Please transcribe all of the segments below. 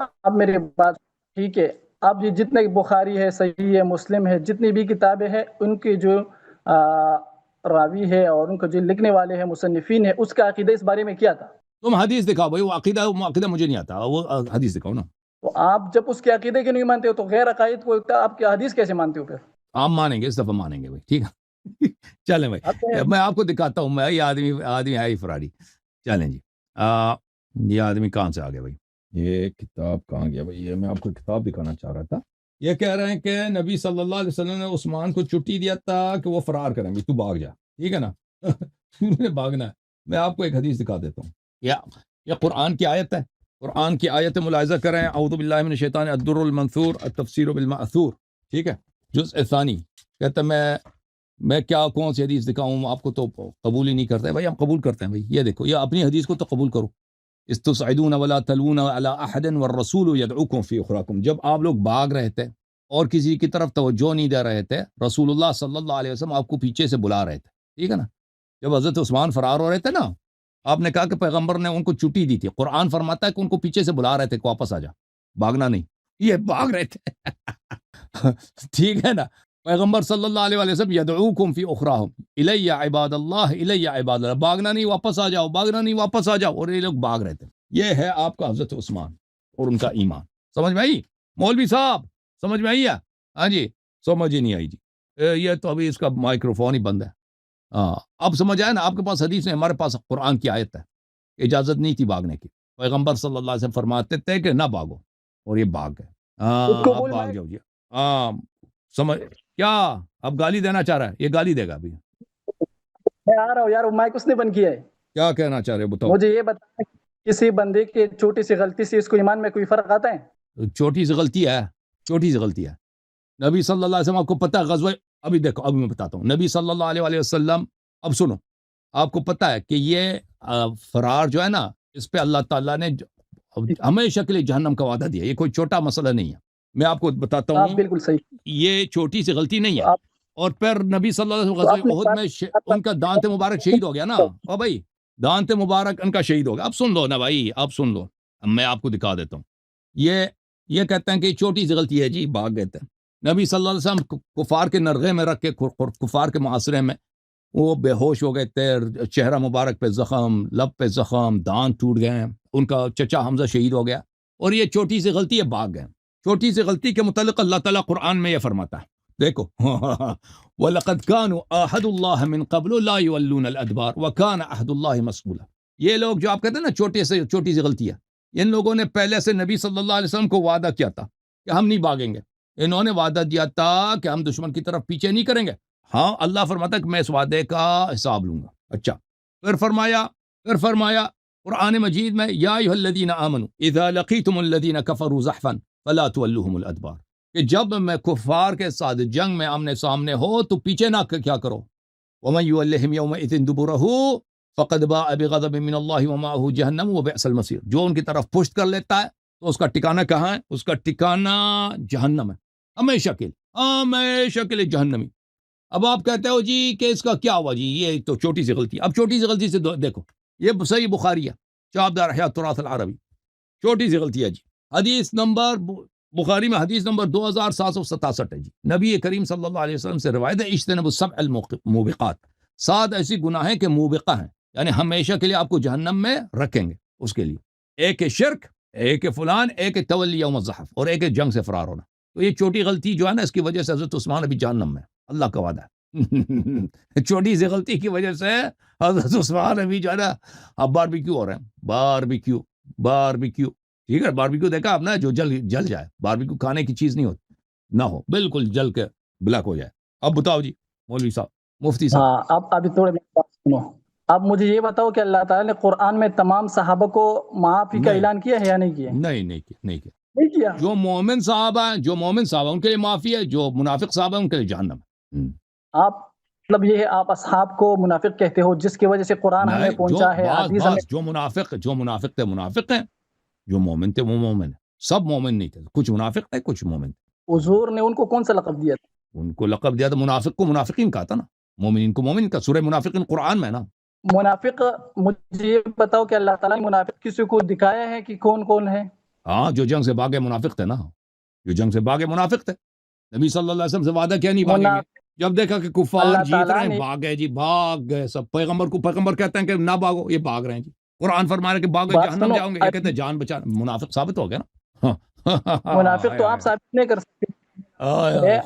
اب میری بات ٹھیک ہے، اب یہ جتنے بخاری ہے، صحیح ہے، مسلم ہے، جتنی بھی کتابیں ہیں، ان کے جو راوی ہے اور ان کو جو لکھنے والے ہیں، مصنفین ہے، اس کا عقیدہ اس بارے میں کیا تھا؟ تم حدیث دکھاؤ بھائی، وہ عقیدہ مجھے نہیں آتا، وہ حدیث دکھاؤ نا. تو آپ جب اس کے عقیدے کے نہیں مانتے ہو تو غیر عقائد کو آپ کی حدیث کیسے مانتے ہو پھر؟ آپ مانیں گے، اس دفعہ مانیں گے بھائی، ٹھیک ہے. چلیں بھائی، میں آپ کو دکھاتا ہوں، میں یہ آدمی ہے ہی فراری. چلیں جی. یہ آدمی کہاں سے آ گیا بھائی؟ یہ کتاب کہاں گیا بھائی؟ یہ میں آپ کو کتاب دکھانا چاہ رہا تھا. یہ کہہ رہے ہیں کہ نبی صلی اللہ علیہ وسلم نے عثمان کو چھٹی دیا تھا کہ وہ فرار کریں گے، تو بھاگ جا، ٹھیک ہے نا. نے بھاگنا ہے. میں آپ کو ایک حدیث دکھا دیتا ہوں. یہ قرآن کی آیت ہے. قرآن کی آیت ملاحظہ کریں. اعوذ باللہ من الشیطان الدر المنثور التفسیر بالمأثور، ٹھیک ہے، جزء ثانی. کہتا ہے میں کیا کون سی حدیث دکھاؤں، آپ کو تو قبول ہی نہیں کرتے. بھائی ہم قبول کرتے ہیں بھائی، یہ دیکھو، یہ اپنی حدیث کو تو قبول کرو. استصعدون ولا تلون على احد والرسول يدعوكم في اخراكم. جب آپ لوگ بھاگ رہے تھے اور کسی کی طرف توجہ نہیں دے رہے تھے، رسول اللہ صلی اللہ علیہ وسلم آپ کو پیچھے سے بلا رہے تھے، ٹھیک ہے نا. جب حضرت عثمان فرار ہو رہے تھے نا، آپ نے کہا کہ پیغمبر نے ان کو چھٹی دی تھی. قرآن فرماتا ہے کہ ان کو پیچھے سے بلا رہے تھے کہ واپس آ جا، بھاگنا نہیں. یہ بھاگ رہے تھے. ٹھیک ہے نا. پیغمبر صلی اللہ علیہ وسلم یدعوکم فی اخراہم الی عباد اللہ الی عباد اللہ، بھاگنا نہیں، واپس آ جاؤ، بھاگنا نہیں، واپس آ جاؤ. اور یہ لوگ بھاگ رہے تھے. یہ ہے آپ کا حضرت عثمان اور ان کا ایمان. سمجھ میں آئی مولوی صاحب؟ سمجھ میں آئی ہے؟ ہاں جی. سمجھ ہی نہیں آئی جی. یہ تو ابھی اس کا مائکروفون ہی بند ہے. ہاں اب سمجھ آیا نا. آپ کے پاس حدیث ہے، ہمارے پاس قرآن کی آیت ہے. اجازت نہیں تھی بھاگنے کی. پیغمبر صلی اللہ علیہ وسلم فرماتے تھے کہ نہ بھاگو، اور یہ بھاگ گئے. اس کو اب بول بھاگ جاؤ جی. ہاں سمجھ کیا؟ اب گالی دینا چاہ رہا ہے، یہ گالی دے گا ابھی. میں آ رہا ہوں یار، وہ مائک اس نے بند کیا ہے. کیا کہنا چاہ رہے ہو بتاؤ. مجھے یہ بتا، کسی بندے کے چھوٹی سی غلطی سے اس کو ایمان میں کوئی فرق آتا ہے؟ چھوٹی سی غلطی ہے، چھوٹی سی غلطی ہے. نبی صلی اللہ علیہ وسلم، آپ کو پتہ ہے غزوہ، ابھی دیکھو ابھی میں بتاتا ہوں. نبی صلی اللہ علیہ وسلم، اب سنو، آپ کو پتہ ہے کہ یہ فرار جو ہے نا، اس پہ اللہ تعالیٰ نے ہمیشہ کے لیے جہنم کا وعدہ دیا. یہ کوئی چھوٹا مسئلہ نہیں ہے. میں آپ کو بتاتا آپ ہوں، بالکل صحیح. یہ چھوٹی سی غلطی نہیں ہے. آپ اور پھر نبی صلی اللہ علیہ وسلم تو غزوہ اپنے احد میں ان کا دانت مبارک شہید ہو گیا نا. او بھائی، دانت مبارک ان کا شہید ہو گیا. اب سن لو نا بھائی، اب سن لو. اب میں آپ کو دکھا دیتا ہوں. یہ کہتے ہیں کہ چھوٹی سی غلطی ہے جی، بھاگ گئے تھے. نبی صلی اللہ علیہ وسلم کفار کے نرغے میں رکھ کے، کفار کے معاشرے میں وہ بے ہوش ہو گئے تھے. چہرہ مبارک پہ زخم، لب پہ زخم، دانت ٹوٹ گئے. ان کا چچا حمزہ شہید ہو گیا. اور یہ چھوٹی سی غلطی ہے، بھاگ گئے. چھوٹی سی غلطی کے متعلق اللہ تعالیٰ قرآن میں یہ فرماتا ہے، دیکھو. وَلَقَدْ كَانُوا عَاهَدُوا اللَّهَ مِن قَبْلُ لَا يُوَلُّونَ الْأَدْبَارَ وَكَانَ عَهْدُ اللَّهِ مَسْئُولًا. یہ لوگ جو آپ کہتے ہیں نا چھوٹی سی غلطی ہے، ان لوگوں نے پہلے سے نبی صلی اللہ علیہ وسلم کو وعدہ کیا تھا کہ ہم نہیں بھاگیں گے. انہوں نے وعدہ دیا تھا کہ ہم دشمن کی طرف پیچھے نہیں کریں گے. ہاں اللہ فرماتا ہے کہ میں اس وعدے کا حساب لوں گا. اچھا، پھر فرمایا قرآن مجید میں، یا ایھا الذین آمنوا اذا لقیتم الذین کفروا زحفا فلا تولوہم الادبار، کہ جب میں کفار کے ساتھ جنگ میں آمنے سامنے ہو تو پیچھے نہ کیا کرو. ومن یولہم یومئذ دبرہ فقد باء بغضب من اللہ ومأوہ جہنم وبئس المصیر. جو ان کی طرف پشت کر لیتا ہے تو اس کا ٹھکانہ کہاں ہے؟ اس کا ٹھکانہ جہنم ہے، ہمیشہ کے لیے جہنمی. اب آپ کہتے ہو جی کہ اس کا کیا ہوا جی، یہ تو چھوٹی سی غلطی. اب چھوٹی سی غلطی سے دیکھو، یہ صحیح بخاری ہے، چابدار احیاء التراث العربی. چھوٹی سی غلطی ہے جی. حدیث نمبر بخاری میں حدیث نمبر 2767 ہے جی. نبی کریم صلی اللہ علیہ وسلم سے روایت ہے، اجتنبوا السبع الموبقات، 7 ایسی گناہیں کہ موبقہ ہیں، یعنی ہمیشہ کے لیے آپ کو جہنم میں رکھیں گے. اس کے لیے ایک ہے شرک، ایک ہے فلان، ایک ہے تولی یوم الزحف، اور ایک ہے جنگ سے فرار ہونا. تو یہ چھوٹی غلطی جو ہے نا، اس کی وجہ سے حضرت عثمان ابھی جہنم میں، اللہ کا وعدہ ہے. چھوٹی سی غلطی کی وجہ سے حضرت عثمان ابھی جو ہے نا، اب باربیکیو ہو رہے ہیں. باربیکیو ٹھیک ہے. باربیکیو دیکھا آپ نے، جو جل جائے. باربیکیو کھانے کی چیز نہیں ہوتی، نہ ہو بالکل جل کے بلیک ہو جائے. اب بتاؤ جی مولوی صاحب، مفتی صاحب. ہاں، اب ابھی تھوڑے سنو. اب مجھے یہ بتاؤ کہ اللہ تعالیٰ نے قرآن میں تمام صحابہ کو معافی کا نہیں اعلان کیا ہے یا نہیں کیا؟ نہیں کیا. نہیں کیا. جو مومن صحابہ ہیں ان کے لیے معافی ہے، جو منافق صحابہ ہیں ان کے لیے جہنم ہے. آپ مطلب یہ ہے، آپ اصحاب کو منافق کہتے ہو، جس کی وجہ سے قرآن ہمیں پہنچا ہے، حدیث ہمیں. جو منافق تھے منافق ہیں، جو مومن تھے وہ مومن ہیں. سب مومن نہیں تھے، کچھ منافق تھے، کچھ مومن تھے. حضور نے ان کو کون سا لقب دیا تھا؟ ان کو لقب دیا تھا، منافق کو منافقین کہا تھا نا، مومنین کو مومن کا. سورہ منافقین قرآن میں نا. منافق، مجھے یہ بتاؤ کہ اللہ تعالیٰ نے منافق کسی کو دکھایا ہے کہ کون کون ہے؟ ہاں جو جنگ سے بھاگے منافق تھے نا، جو جنگ سے بھاگے منافق تھے. نبی صلی اللہ علیہ وسلم سے وعدہ کیا نہیں بھاگیں گے. جب دیکھا کہ کفار اللہ جیت تعالیٰ رہے ہیں نے بھاگ گئے جی، بھاگ گئے سب. پیغمبر کہتے ہیں کہ نہ بھاگو، یہ بھاگ رہے ہیں جی. قرآن فرما رہے کہ بھاگو بات جہنم سنو، جاؤں گے، یہ کہتے ہیں جان بچا. منافق ثابت ہو گیا نا. منافق تو آپ ثابت نہیں کر سکتے.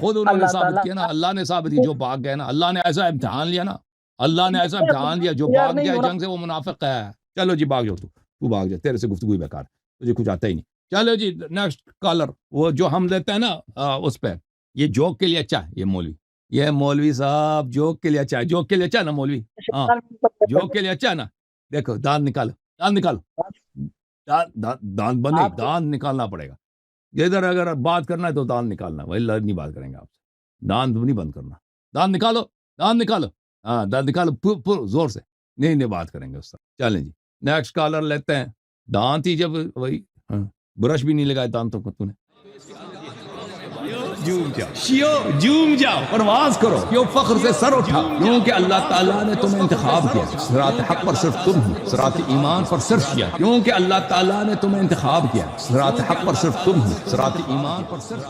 خود انہوں نے اللہ ثابت تعالیٰ کیا نا، اللہ نے ثابت کیا. جو بھاگ گئے نا، اللہ نے ایسا امتحان لیا نا، اللہ نے ایسا امتحان لیا. جو تیار بھاگ نہیں جائے ہونا. جنگ سے وہ منافق ہے. چلو جی بھاگ جاؤ، تو بھاگ جائے، تیرے سے گفتگو ہی بیکار، تجھے کچھ آتا ہی نہیں. چلو جی نیکسٹ کالر. وہ جو ہم لیتے ہیں نا اس پہ، یہ جوک کے لیے اچھا ہے. یہ مولوی صاحب جوک کے لیے اچھا ہے. جوک کے لیے اچھا ہے نا مولوی. ہاں جوک کے لیے اچھا ہے نا. دیکھو دانت نکالو دانت بندی، دانت نکالنا پڑے گا. ادھر اگر بات کرنا ہے تو دانت نکالنا، وہی نہیں بات کریں گے آپ سے. دانت نہیں بند کرنا. دانت نکالو ہاں دانت نکالو زور سے. نہیں بات کریں گے اس طرح. چلیں جی نیکسٹ کالر لیتے ہیں. دانت ہی جب وہی برش بھی نہیں لگائے دانتوں کو تو نے. جوم جاؤ پرواز کرو، کیوں فخر سے سر اٹھا، کیونکہ اللہ تعالیٰ نے تمہیں انتخاب کیا. صراط حق پر صرف تم ہو، صراط ایمان پر صرف کیا، کیونکہ اللہ تعالیٰ نے تمہیں انتخاب کیا. صراط حق پر صرف تم ہو، صراط ایمان پر صرف